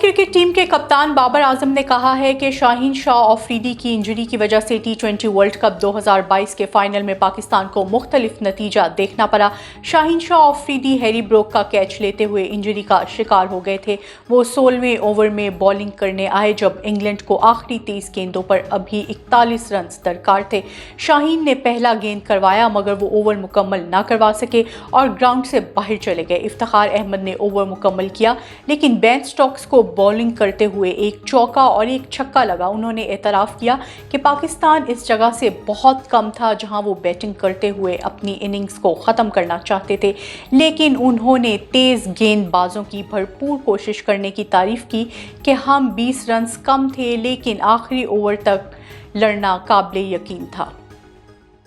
Cricket team کے کپتان بابر اعظم نے کہا ہے کہ شاہین شاہ آفریدی کی انجری کی وجہ سے ٹی20 ورلڈ کپ 2022 کے فائنل میں پاکستان کو مختلف نتیجہ دیکھنا پڑا۔ شاہین شاہ آفریدی ہیری بروک کا کیچ لیتے ہوئے انجری کا شکار ہو گئے تھے۔ وہ 16ویں اوور میں بالنگ کرنے آئے جب انگلینڈ کو آخری 23 گیندوں پر ابھی 41 رنز درکار تھے۔ شاہین نے پہلا گیند کروایا مگر وہ اوور مکمل نہ کروا سکے اور گراؤنڈ سے باہر چلے گئے۔ افتخار احمد نے اوور مکمل کیا لیکن بین سٹوکس کو بالنگ کرتے ہوئے ایک چوکا اور ایک چھکا لگا۔ انہوں نے اعتراف کیا کہ پاکستان اس جگہ سے بہت کم تھا جہاں وہ بیٹنگ کرتے ہوئے اپنی اننگز کو ختم کرنا چاہتے تھے، لیکن انہوں نے تیز گیند بازوں کی بھرپور کوشش کرنے کی تعریف کی کہ ہم 20 رنز کم تھے لیکن آخری اوور تک لڑنا قابل یقین تھا۔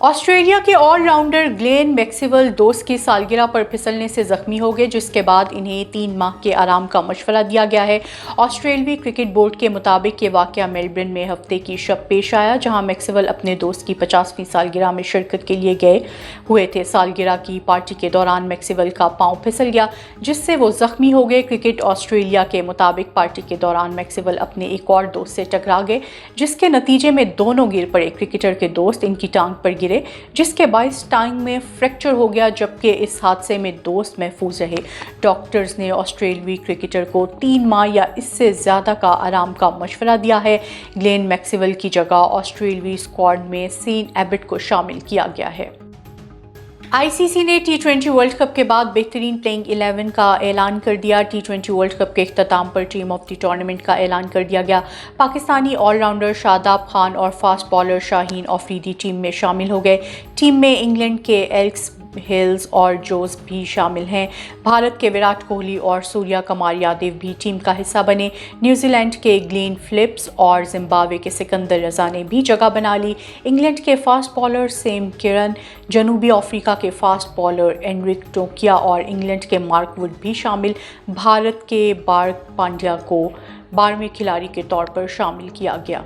آسٹریلیا کے آل راؤنڈر گلین میکسویل دوست کی سالگرہ پر پھسلنے سے زخمی ہو گئے، جس کے بعد انہیں 3 ماہ کے آرام کا مشورہ دیا گیا ہے۔ آسٹریلوی کرکٹ بورڈ کے مطابق یہ واقعہ میلبرن میں ہفتے کی شب پیش آیا جہاں میکسویل اپنے دوست کی 50ویں سالگرہ میں شرکت کے لیے گئے ہوئے تھے۔ سالگرہ کی پارٹی کے دوران میکسویل کا پاؤں پھسل گیا جس سے وہ زخمی ہو گئے۔ کرکٹ آسٹریلیا کے مطابق پارٹی کے دوران میکسویل اپنے ایک اور دوست سے ٹکرا گئے جس کے نتیجے میں دونوں گر پڑے۔ کرکٹر کے دوست ان کی ٹانگ پر گرے جس کے باعث ٹانگ میں فریکچر ہو گیا جبکہ اس حادثے میں دوست محفوظ رہے۔ ڈاکٹرز نے آسٹریلوی کرکٹر کو 3 ماہ یا اس سے زیادہ کا آرام کا مشورہ دیا ہے۔ گلین میکسویل کی جگہ آسٹریلوی اسکواڈ میں سین ایبٹ کو شامل کیا گیا ہے۔ آئی سی سی نے ٹی20 ورلڈ کپ کے بعد بہترین پلئنگ 11 کا اعلان کر دیا۔ ٹی20 ورلڈ کپ کے اختتام پر ٹیم آف دی ٹورنامنٹ کا اعلان کر دیا گیا۔ پاکستانی آل راؤنڈر شاداب خان اور فاسٹ بالر شاہین آفریدی ٹیم میں شامل ہو گئے۔ ٹیم میں انگلینڈ کے ایلکس ہلز اور جوز بھی شامل ہیں۔ بھارت کے وراٹ کوہلی اور سوریہ کمار یادو بھی ٹیم کا حصہ بنے۔ نیوزی لینڈ کے گلین فلپس اور زمبابوے کے سکندر رضا نے بھی جگہ بنا لی۔ انگلینڈ کے فاسٹ بالر سیم کیرن، جنوبی افریقہ کے فاسٹ بالر اینرک ٹوکیا اور انگلینڈ کے مارک ووڈ بھی شامل۔ بھارت کے بارک پانڈیا کو 12ویں کھلاڑی کے طور پر شامل کیا گیا۔